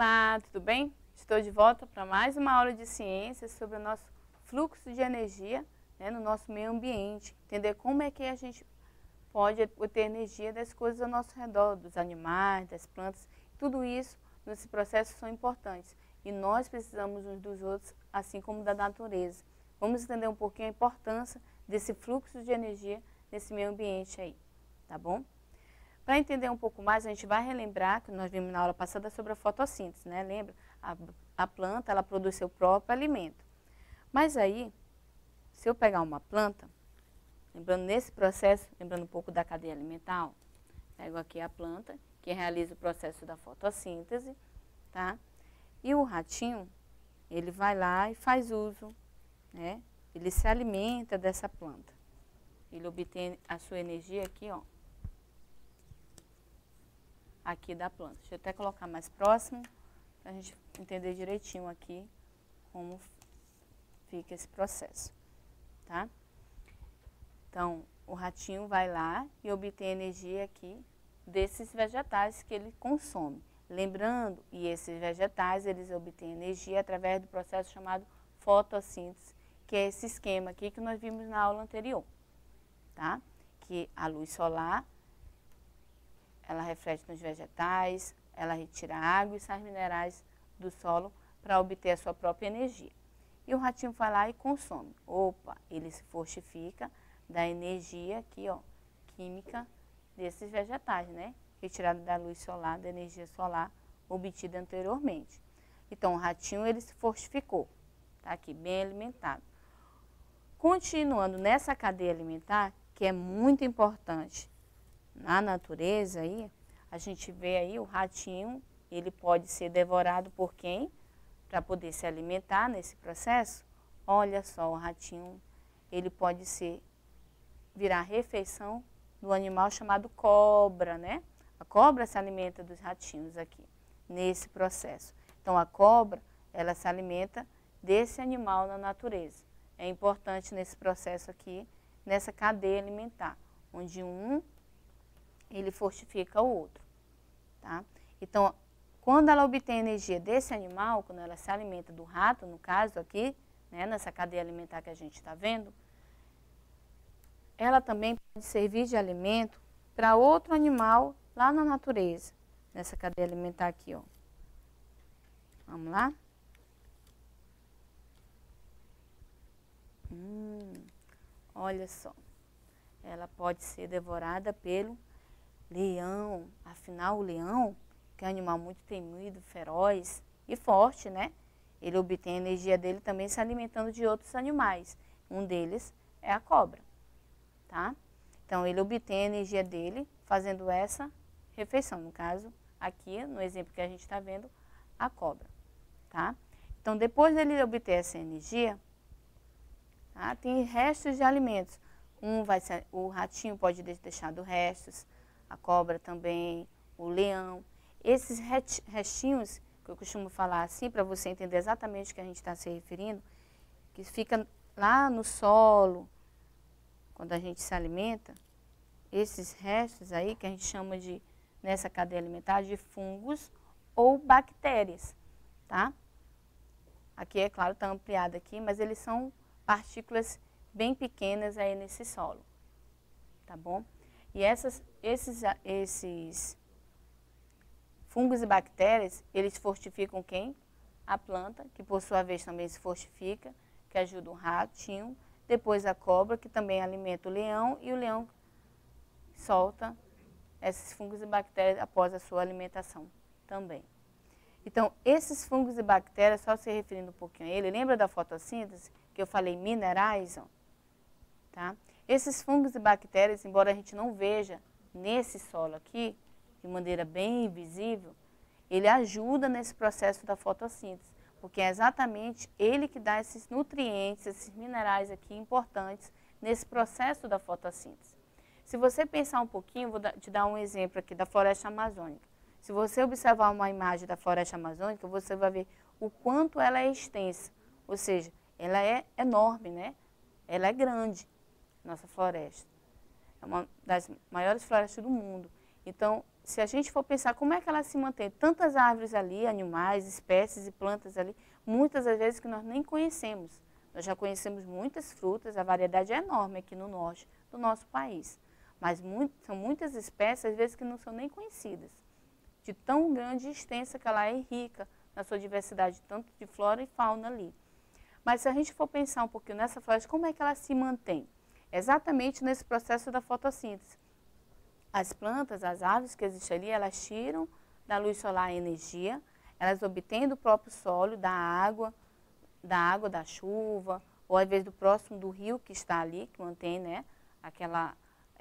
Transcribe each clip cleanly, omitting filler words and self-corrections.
Olá, tudo bem? Estou de volta para mais uma aula de ciências sobre o nosso fluxo de energia, né, no nosso meio ambiente. Entender como é que a gente pode obter energia das coisas ao nosso redor, dos animais, das plantas. Tudo isso, nesse processo, são importantes. E nós precisamos uns dos outros, assim como da natureza. Vamos entender um pouquinho a importância desse fluxo de energia nesse meio ambiente aí, tá bom? Para entender um pouco mais, a gente vai relembrar que nós vimos na aula passada sobre a fotossíntese, né? Lembra? A planta, ela produz seu próprio alimento. Mas aí, se eu pegar uma planta, lembrando nesse processo, lembrando um pouco da cadeia alimentar, ó, pego aqui a planta, que realiza o processo da fotossíntese, tá? E o ratinho, ele vai lá e faz uso, né? Ele se alimenta dessa planta. Ele obtém a sua energia aqui, ó. Aqui da planta. Deixa eu até colocar mais próximo, para a gente entender direitinho aqui como fica esse processo, tá? Então, o ratinho vai lá e obtém energia aqui desses vegetais que ele consome. Lembrando, e esses vegetais, eles obtêm energia através do processo chamado fotossíntese, que é esse esquema aqui que nós vimos na aula anterior, tá? Que a luz solar, ela reflete nos vegetais, ela retira água e sais minerais do solo para obter a sua própria energia. E o ratinho vai lá e consome. Opa, ele se fortifica da energia aqui, ó, química desses vegetais, né? Retirada da luz solar, da energia solar obtida anteriormente. Então, o ratinho, ele se fortificou, tá aqui, bem alimentado. Continuando nessa cadeia alimentar, que é muito importante na natureza aí, a gente vê aí o ratinho, ele pode ser devorado por quem? Para poder se alimentar nesse processo. Olha só, o ratinho, ele pode virar refeição do animal chamado cobra, né? A cobra se alimenta dos ratinhos aqui, nesse processo. Então, a cobra, ela se alimenta desse animal na natureza. É importante nesse processo aqui, nessa cadeia alimentar, onde ele fortifica o outro, tá? Então, quando ela obtém energia desse animal, quando ela se alimenta do rato, no caso aqui, né, nessa cadeia alimentar que a gente está vendo, ela também pode servir de alimento para outro animal lá na natureza, nessa cadeia alimentar aqui, ó. Vamos lá? Olha só, ela pode ser devorada pelo leão. Afinal, o leão, que é um animal muito temido, feroz e forte, né? Ele obtém a energia dele também se alimentando de outros animais. Um deles é a cobra, tá? Então, ele obtém a energia dele fazendo essa refeição. No caso, aqui, no exemplo que a gente está vendo, a cobra, tá? Então, depois dele obter essa energia, tá? Tem restos de alimentos. O ratinho pode deixar dos restos, a cobra também, o leão. Esses restinhos, que eu costumo falar assim, para você entender exatamente o que a gente está se referindo, que fica lá no solo, quando a gente se alimenta, esses restos aí, que a gente chama de, nessa cadeia alimentar, de fungos ou bactérias, tá? Aqui, é claro, está ampliado aqui, mas eles são partículas bem pequenas aí nesse solo, tá bom? E esses fungos e bactérias, eles fortificam quem? A planta, que por sua vez também se fortifica, que ajuda o ratinho, depois a cobra, que também alimenta o leão, e o leão solta esses fungos e bactérias após a sua alimentação também. Então, esses fungos e bactérias, só se referindo um pouquinho a ele, lembra da fotossíntese, que eu falei minerais, ó, tá? Esses fungos e bactérias, embora a gente não veja nesse solo aqui, de maneira bem visível, ele ajuda nesse processo da fotossíntese, porque é exatamente ele que dá esses nutrientes, esses minerais aqui importantes nesse processo da fotossíntese. Se você pensar um pouquinho, vou te dar um exemplo aqui da floresta amazônica. Se você observar uma imagem da floresta amazônica, você vai ver o quanto ela é extensa, ou seja, ela é enorme, né? Ela é grande, nossa floresta. É uma das maiores florestas do mundo. Então, se a gente for pensar como é que ela se mantém, tantas árvores ali, animais, espécies e plantas ali, muitas das vezes que nós nem conhecemos. Nós já conhecemos muitas frutas, a variedade é enorme aqui no norte do nosso país. Mas são muitas espécies, às vezes, que não são nem conhecidas. De tão grande e extensa que ela é e rica na sua diversidade, tanto de flora e fauna ali. Mas se a gente for pensar um pouquinho nessa floresta, como é que ela se mantém? Exatamente nesse processo da fotossíntese. As plantas, as árvores que existem ali, elas tiram da luz solar a energia, elas obtêm do próprio solo, da água da chuva, ou às vezes do próximo do rio que está ali, que mantém, né, aquela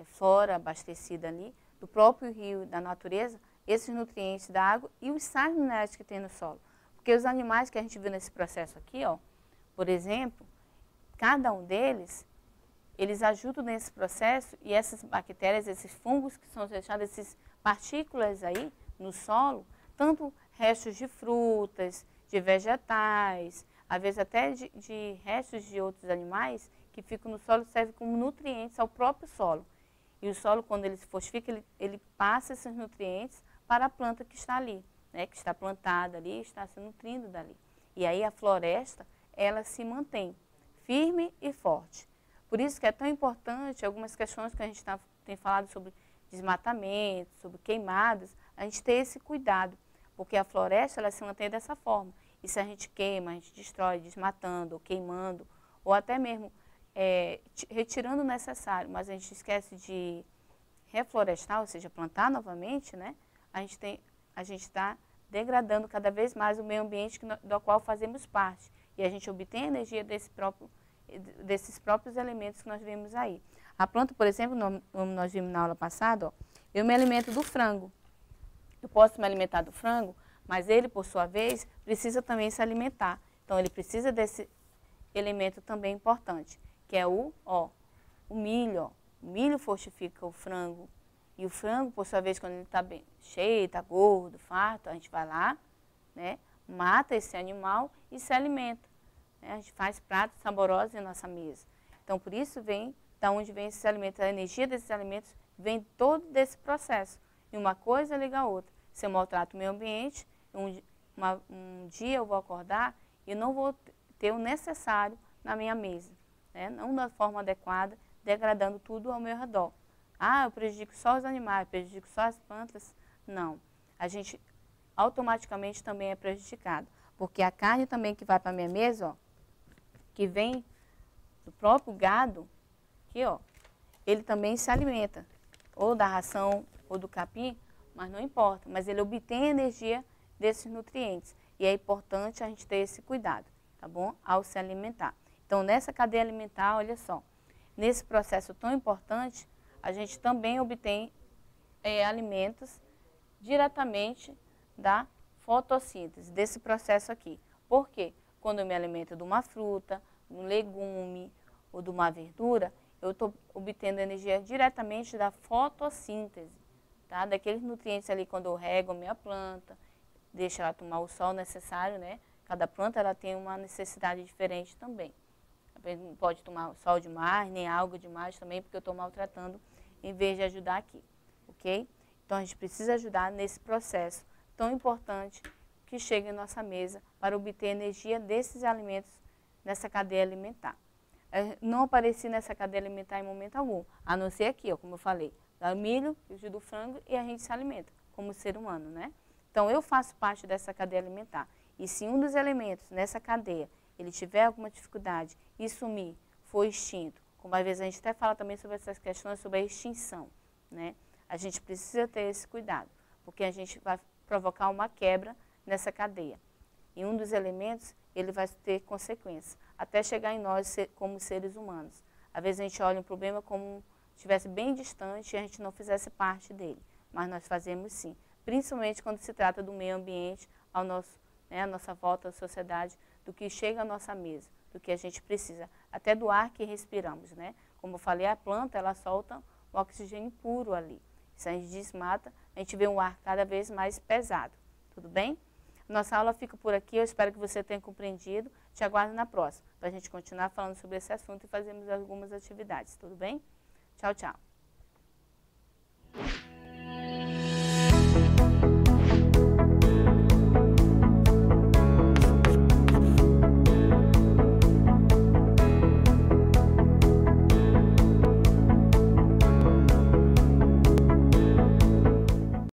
flora abastecida ali, do próprio rio, da natureza, esses nutrientes da água e os sais minerais que tem no solo. Porque os animais que a gente viu nesse processo aqui, ó, por exemplo, cada um deles, eles ajudam nesse processo e essas bactérias, esses fungos que são deixados, essas partículas aí no solo, tanto restos de frutas, de vegetais, às vezes até de restos de outros animais que ficam no solo, servem como nutrientes ao próprio solo. E o solo, quando ele se fortifica, ele passa esses nutrientes para a planta que está ali, né, que está plantada ali, está se nutrindo dali. E aí a floresta, ela se mantém firme e forte. Por isso que é tão importante algumas questões que a gente tem falado sobre desmatamento, sobre queimadas, a gente ter esse cuidado, porque a floresta ela se mantém dessa forma. E se a gente queima, a gente destrói, desmatando, ou queimando, ou até mesmo retirando o necessário, mas a gente esquece de reflorestar, ou seja, plantar novamente, né? A gente está degradando cada vez mais o meio ambiente do qual fazemos parte. E a gente obtém energia desses próprios elementos que nós vimos aí. A planta, por exemplo, como nós vimos na aula passada, ó, eu me alimento do frango. Eu posso me alimentar do frango, mas ele, por sua vez, precisa também se alimentar. Então, ele precisa desse elemento também importante, que é o milho. Ó. O milho fortifica o frango. E o frango, por sua vez, quando ele está bem cheio, está gordo, farto, a gente vai lá, né, mata esse animal e se alimenta. Né? A gente faz pratos saborosos na nossa mesa. Então, por isso vem, da onde vem esses alimentos, a energia desses alimentos vem todo desse processo. E uma coisa liga a outra. Se eu maltrato o meio ambiente, um dia eu vou acordar e não vou ter o necessário na minha mesa, né? Não da forma adequada, degradando tudo ao meu redor. Ah, eu prejudico só os animais, prejudico só as plantas. Não, a gente automaticamente também é prejudicado, porque a carne também que vai para a minha mesa, ó, que vem do próprio gado, aqui, ó, ele também se alimenta, ou da ração ou do capim, mas não importa, mas ele obtém energia desses nutrientes. E é importante a gente ter esse cuidado, tá bom? Ao se alimentar. Então, nessa cadeia alimentar, olha só, nesse processo tão importante, a gente também obtém alimentos diretamente da fotossíntese, desse processo aqui. Por quê? Quando eu me alimento de uma fruta, de um legume ou de uma verdura, eu estou obtendo energia diretamente da fotossíntese, tá? Daqueles nutrientes ali quando eu rego a minha planta, deixo ela tomar o sol necessário, né? Cada planta ela tem uma necessidade diferente também. Não pode tomar sol demais, nem água demais também, porque eu estou maltratando em vez de ajudar aqui, ok? Então a gente precisa ajudar nesse processo tão importante que chega em nossa mesa para obter energia desses alimentos nessa cadeia alimentar. Não apareci nessa cadeia alimentar em momento algum, a não ser aqui, ó, como eu falei, do milho, do frango, e a gente se alimenta como ser humano, né? Então eu faço parte dessa cadeia alimentar. E se um dos elementos nessa cadeia, ele tiver alguma dificuldade e sumir, for extinto, como às vezes a gente até fala também sobre essas questões sobre a extinção, né? A gente precisa ter esse cuidado, porque a gente vai provocar uma quebra nessa cadeia. E um dos elementos, ele vai ter consequências, até chegar em nós como seres humanos. Às vezes a gente olha um problema como se estivesse bem distante e a gente não fizesse parte dele, mas nós fazemos sim, principalmente quando se trata do meio ambiente, a nossa volta à sociedade, do que chega à nossa mesa, do que a gente precisa, até do ar que respiramos, né? Como eu falei, a planta, ela solta o oxigênio puro ali. Se a gente desmata, a gente vê um ar cada vez mais pesado, tudo bem? Nossa aula fica por aqui, eu espero que você tenha compreendido. Te aguardo na próxima, para a gente continuar falando sobre esse assunto e fazermos algumas atividades, tudo bem? Tchau, tchau.